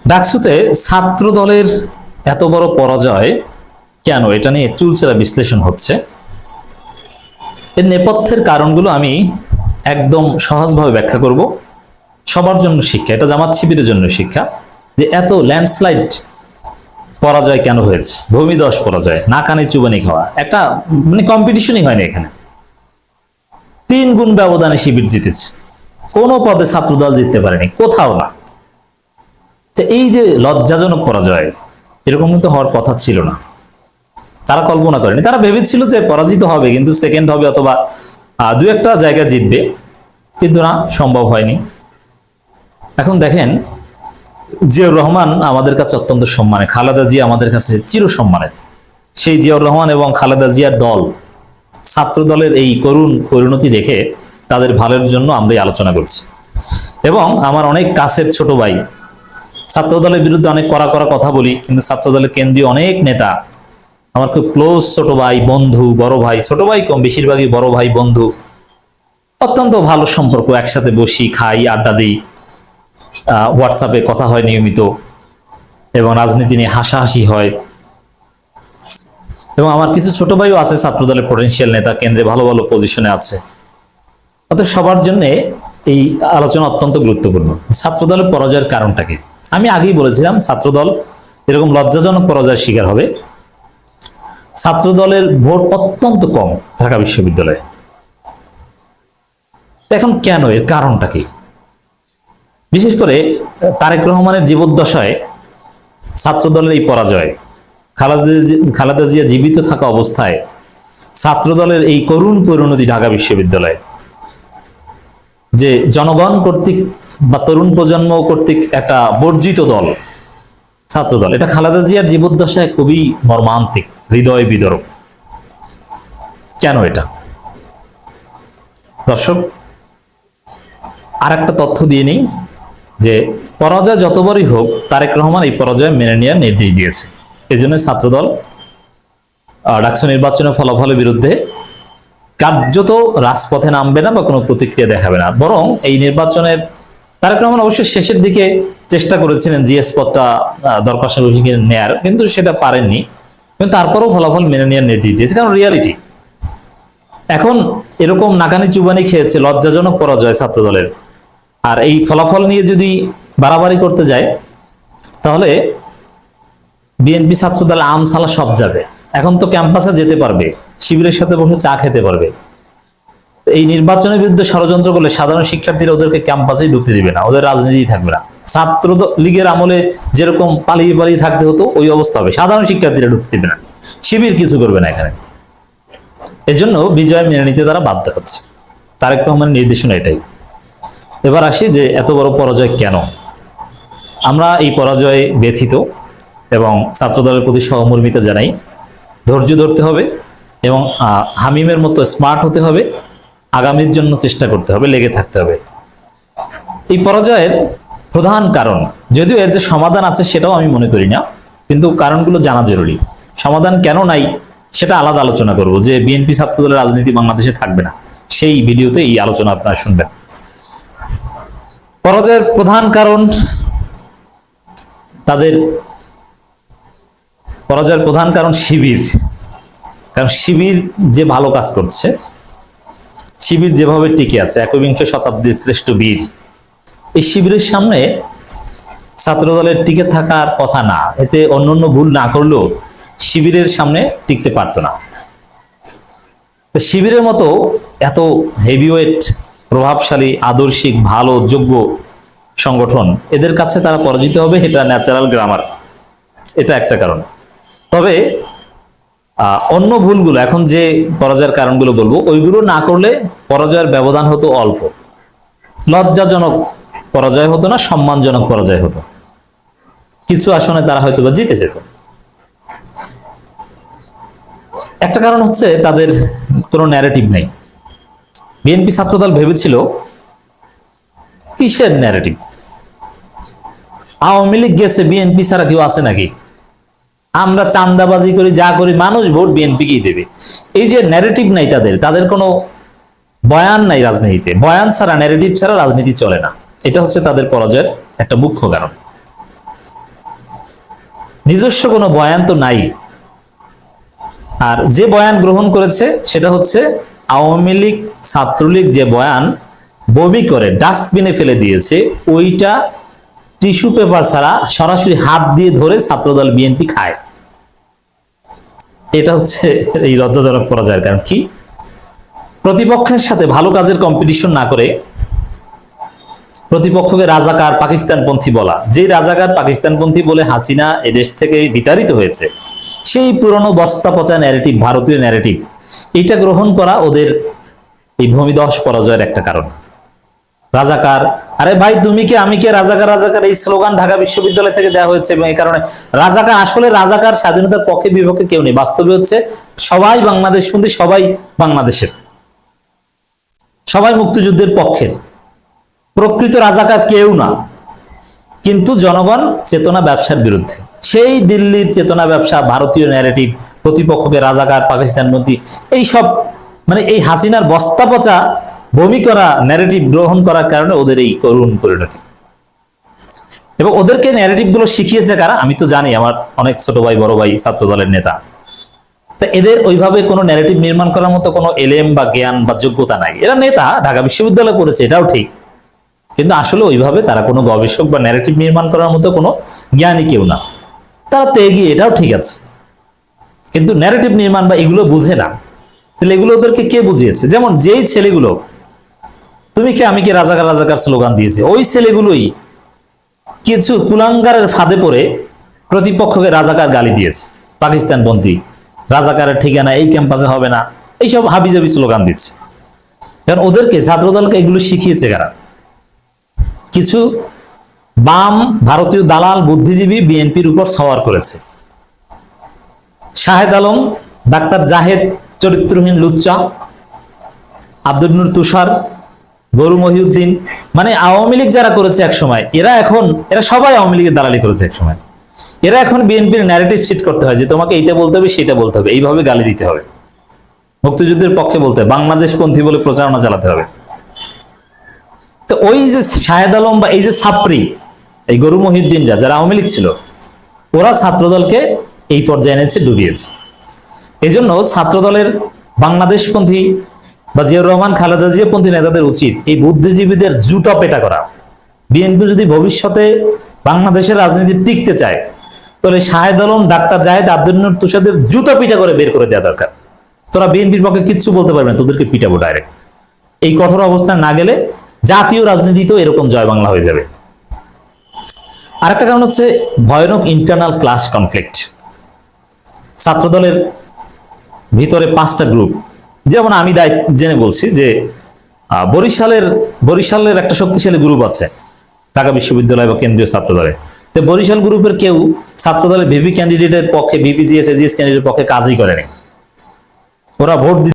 ডাকসুতে ছাত্র দলের এত বড় পরাজয় কেন, এটা নিয়ে চুলচেরা বিশ্লেষণ হচ্ছে। এর নেপথ্যের কারণগুলো আমি একদম সহজভাবে ব্যাখ্যা করব। সবার জন্য শিক্ষা, এটা জামাত শিবিরের জন্য শিক্ষা, যে এত ল্যান্ডস্লাইড পরাজয় কেন হয়েছে, ভূমিধস পরাজয়, না কানে চুবানি খাওয়া, একটা মানে কম্পিটিশনই হয়নি এখানে। 3 গুণ ব্যবধানে শিবির জিতেছে, কোনো পদে ছাত্রদল জিততে পারেনি, কোথাও না। তো এই যে লজ্জাজনক পরাজয়, এরকম কিন্তু হওয়ার কথা ছিল না। তারা কল্পনা করেনি, তারা ভেবেছিল যে পরাজিত হবে কিন্তু সেকেন্ড হবে অথবা 2-1টা জায়গা জিতবে, কিন্তু না, সম্ভব হয়নি। এখন দেখেন, জিয়াউর রহমান আমাদের কাছে অত্যন্ত সম্মানের, খালেদা জিয়া আমাদের কাছে চির সম্মানের। সেই জিয়াউর রহমান এবং খালেদা জিয়ার দল ছাত্র দলের এই করুণ পরিণতি দেখে তাদের ভালোর জন্য আমরা আলোচনা করছি। এবং আমার অনেক কাছের ছোট ভাই, ছাত্র দলের বিরুদ্ধে অনেক কড়া কড়া কথা বলি, কিন্তু ছাত্র দলের কেন্দ্রীয় অনেক নেতা আমার খুব ক্লোজ ছোট ভাই, বন্ধু, বড় ভাই, ছোট ভাই কম, বেশিরভাগই বড় ভাই, বন্ধু, অত্যন্ত ভালো সম্পর্ক, একসাথে বসি, খাই, আড্ডা দিই, হোয়াটসঅ্যাপে কথা হয় নিয়মিত, এবং রাজনীতি নিয়ে হাসাহাসি হয়। এবং আমার কিছু ছোট ভাইও আছে ছাত্র দলের পটেনশিয়াল নেতা, কেন্দ্রে ভালো ভালো পজিশনে আছে। অর্থাৎ সবার জন্য এই আলোচনা অত্যন্ত গুরুত্বপূর্ণ। ছাত্র দলের পরাজয়ের কারণটা কি? আমি আগেই বলেছিলাম ছাত্র দল এরকম লজ্জাজনক পরাজয়ের শিকার হবে। ছাত্র দলের ভোট অত্যন্ত কম ঢাকা বিশ্ববিদ্যালয়ে। এখন কেন, এর কারণটা কি? বিশেষ করে তারেক রহমানের জীবদ্দশায় ছাত্র দলের এই পরাজয়, খালেদা জিয়া জীবিত থাকা অবস্থায় ছাত্র দলের এই করুণ পরিণতি ঢাকা বিশ্ববিদ্যালয়ে, যে জনগণ কর্তৃক বা তরুণ প্রজন্ম কর্তৃক একটা বর্জিত দল ছাত্র দল, এটা খালেদা জিয়ার জীবদ্দশায় খুবই মর্মান্তিক, হৃদয় বিদারক। কেন এটা? দর্শক, আর একটা তথ্য দিয়ে নেই, যে পরাজয় যতবারই হোক তারেক রহমান এই পরাজয় মেনে নেওয়ার নির্দেশ দিয়েছে। এই জন্য ছাত্রদল ডাকসু নির্বাচনের ফলাফলের বিরুদ্ধে কার্যত রাজপথে নামবে না বা কোনো প্রতিক্রিয়া দেখাবে না। বরং এই নির্বাচনের তারেক রহমান অবশ্যই শেষের দিকে চেষ্টা করেছিলেন জিএস পদটা দরখাস্ত নেয়ার, কিন্তু সেটা পারেননি। কিন্তু তারপরেও ফলাফল মেনে নেওয়ার নির্দেশ দিয়েছে, কারণ রিয়ালিটি। এখন এরকম নাকানি চুবানি খেয়েছে, লজ্জাজনক পরাজয় ছাত্রদলের, আর এই ফলাফল নিয়ে যদি বাড়াবাড়ি করতে যায় তাহলে বিএনপি ছাত্রদল আমসালা সব যাবে। এখন তো ক্যাম্পাসে যেতে পারবে, শিবিরের সাথে বসে চা খেতে পারবে। এই নির্বাচনের বিরুদ্ধে ষড়যন্ত্র করলে সাধারণ শিক্ষার্থীরা ওদেরকে ক্যাম্পাসেই ঢুকতে দিবে না, ওদের রাজনীতি থাকবে না। ছাত্র লীগের আমলে যেরকম পালিয়ে পালিয়ে থাকতে হতো ওই অবস্থা হবে, সাধারণ শিক্ষার্থীরা ঢুকতে দিবে না, শিবির কিছু করবে না এখানে। এজন্য বিজয় মেনে নিতে তারা বাধ্য হচ্ছে। তারেক রহমানের নির্দেশনা এটাই। এবার আসি যে এত বড় পরাজয় কেন। আমরা এই পরাজয়ে ব্যথিত এবং ছাত্রদলের প্রতি সহমর্মিতা জানাই। ধৈর্য ধরতে হবে এবং হামিমের মতো স্মার্ট হতে হবে, আগামীর জন্য চেষ্টা করতে হবে, লেগে থাকতে হবে। এই পরাজয়ের প্রধান কারণ, যদিও এর যে সমাধান আছে সেটাও আমি মনে করি না, কিন্তু কারণগুলো জানা জরুরি। সমাধান কেন নাই সেটা আলাদা আলোচনা করব, যে বিএনপি ছাত্রদলের রাজনীতি বাংলাদেশে থাকবে না, সেই ভিডিওতে এই আলোচনা আপনারা শুনবেন। পরাজয়ের প্রধান কারণ, তাদের পরাজয়ের প্রধান কারণ শিবির। কারণ শিবির যে ভালো কাজ করছে, শিবির যেভাবে টিকে আছে, একবিংশ শতাব্দীর শ্রেষ্ঠ বীর, এই শিবিরের সামনে ছাত্রদলের টিকে থাকার কথা না। এতে অন্যান্য ভুল না করলেও শিবিরের সামনে টিকতে পারতো না। শিবিরের মতো এত হেভিওয়েট, প্রভাবশালী, আদর্শিক, ভালো, যোগ্য সংগঠন, এদের কাছে তারা পরাজিত হবে, এটা ন্যাচারাল গ্রামার, এটা একটা কারণ। তবে অন্য ভুলগুলো, এখন যে পরাজয়ের কারণগুলো বলবো, ওইগুলো না করলে পরাজয়ের ব্যবধান হতো অল্প। লজ্জাজনক পরাজয় হতো না, সম্মানজনক পরাজয় হতো। কিছু আসনে তারা হয়তো বা জিতে যেত। একটা কারণ হচ্ছে তাদের কোনো ন্যারেটিভ নেই। বিএনপি ছাত্রদল ভেবেছিল, কিসের ন্যারেটিভ? আওয়ামী লীগ গেছে, বিএনপি ছাড়া কেউ আছে নাকি? আমরা চান্দাবাজি করি, যা করি, মানুষ ভোট বিএনপিকেই দেবে। এই যে ন্যারেটিভ নাই তাদের কোনো বয়ান নাই রাজনীতিতে। বয়ান ছাড়া, ন্যারেটিভ ছাড়া রাজনীতি চলে না। এটা হচ্ছে তাদের পরাজয়ের একটা মুখ্য কারণ। নিজস্ব কোনো বয়ান তো নাই। আর যে বয়ান গ্রহণ করেছে সেটা হচ্ছে আওয়ামী লীগ ছাত্রলীগ যে বয়ান বমি করে ডাস্টবিনে ফেলে দিয়েছে, ওইটা টিস্যু পেপার ছাড়া সরাসরি হাত দিয়ে ধরে ছাত্রদল বিএনপি খায়। এটা হচ্ছে এই লজ্জাজনক পরাজয়ের কারণ। কি? প্রতিপক্ষের সাথে ভালো কাজের কম্পিটিশন না করে প্রতিপক্ষকে রাজাকার পাকিস্তানপন্থী বলা, যে রাজাকার পাকিস্তানপন্থী বলে হাসিনা এদেশ থেকে বিতাড়িত হয়েছে, সেই পুরনো বস্তা পচা ন্যারেটিভ, ভারতীয় ন্যারেটিভ, এটা গ্রহণ করা ওদের এই ভূমিধস পরাজয়ের একটা কারণ। রাজাকার, আরে ভাই তুমি কে আমি কে, রাজাকার রাজাকার এই স্লোগান ঢাকা বিশ্ববিদ্যালয় থেকে দেওয়া হয়েছে এবং এই কারণে রাজাকার, আসলে রাজাকার স্বাধীনতার পক্ষে বিপক্ষে কেউ নেই। বাস্তবে হচ্ছে সবাই বাংলাদেশপন্থী, সবাই বাংলাদেশের, সবাই মুক্তিযুদ্ধের পক্ষের। প্রকৃত রাজাকার কেউ না, কিন্তু জনগণ চেতনা ব্যবসার বিরুদ্ধে। সেই দিল্লির চেতনা ব্যবসা, ভারতীয় ন্যারেটিভ, প্রতিপক্ষকে রাজাকার পাকিস্তানপন্থী, এই সব মানে এই হাসিনার বস্তা পচা বমি করা ন্যারেটিভ গ্রহণ করার কারণে ওদের এই করুণ পরিণতি। এবং ওদেরকে ন্যারেটিভ গুলো শিখিয়েছে কারা? আমি তো জানি, আমার অনেক ছোট ভাই বড় ভাই ছাত্র দলের নেতা। তা এদের ওইভাবে কোনো ন্যারেটিভ নির্মাণ করার মতো কোনো এলএম বা জ্ঞান বা যোগ্যতা নাই। এরা নেতা, ঢাকা বিশ্ববিদ্যালয়ে পড়েছে, এটাও ঠিক, কিন্তু আসলে ওইভাবে তারা কোনো গবেষক বা ন্যারেটিভ নির্মাণ করার মতো কোনো জ্ঞানী কেউ না। তারা তো এগিয়ে, এটাও ঠিক আছে, কিন্তু ন্যারেটিভ নির্মাণ বা এগুলো বুঝে না। তাহলে এগুলো ওদেরকে কে বুঝিয়েছে? যেমন যেই ছেলেগুলো তুমি কে আমি কে রাজাকার রাজাকার স্লোগান দিয়েছে, ওই ছেলেগুলোই কিছু কুলাঙ্গারের ফাঁদে পড়ে প্রতিপক্ষকে রাজাকার গালি দিয়েছে, পাকিস্তানপন্থী, রাজাকারের ঠিকানা এই ক্যাম্পাসে হবে না, এইসব হাবিজাবি স্লোগান দিচ্ছে। কারণ ওদেরকে, ছাত্রদলকে এগুলো শিখিয়েছে কারা? কিছু বাম ভারতীয় দালাল বুদ্ধিজীবী বিএনপির উপর সওয়ার করেছে। শাহেদ আলম, ডাক্তার জাহেদ চরিত্রহীন লুচ্চা, আব্দুল নূর তুষার, গরু মহিউদ্দিন, মানে আওয়ামী লীগ যারা করেছে এক সময়, এরা সবাই আওয়ামী লীগের দালালি করেছে এক সময়। এরা এখন বিএনপির ন্যারেটিভ সেট করতে হয় যে তোমাকে এইটা বলতে হবে, সেটা বলতে হবে, এইভাবে গালি দিতে হবে, মুক্তিযুদ্ধের পক্ষে বলতে হবে, বাংলাদেশপন্থী বলে প্রচারণা চালাতে হবে। তো ওই যে শাহেদ আলম বা এই যে ছাপরি, এই গরু মহিউদ্দিনরা যারা আওয়ামী লীগ ছিল, ওরা ছাত্রদলকে এই পর্যায়ে এনেছে, ডুবিয়েছে। এই জন্য ছাত্রদলের বাংলাদেশপন্থী বা জিয়াউর রহমান খালেদা জিয়া পন্থী নেতাদের উচিত এই বুদ্ধিজীবীদের জুতা পেটা করা। বিএনপি যদি ভবিষ্যতে বাংলাদেশের রাজনীতি টিকতে চায়, তাহলে শাহেদ আলম, ডাক্তার জাহেদ, আব্দুল নূর তুষারদের জুতা পিটা করে বের করে দেওয়া দরকার। তোরা বিএনপির পক্ষে কিচ্ছু বলতে পারবে না, তোদেরকে পিটাবো ডাইরেক্ট। এই কঠোর অবস্থান না গেলে জাতীয় রাজনীতিতেও এরকম জয় বাংলা হয়ে যাবে। আরেকটা কারণ হচ্ছে ভয়ানক ইন্টারনাল ক্লাস কনফ্লিক্ট। ছাত্রদলের ভিতরে 5টা গ্রুপ, যেমন আমি জেনে বলছি যে বরিশালের একটা শক্তিশালী গ্রুপ আছে ঢাকা বিশ্ববিদ্যালয় বা কেন্দ্রীয় ছাত্রদলে। তো বরিশাল গ্রুপের কেউ ছাত্রদলের ভিপি ক্যান্ডিডেটের পক্ষে, ভিপি জিএস এজিএস ক্যান্ডিডেটের পক্ষে কাজই করেনি। ওরা ভোট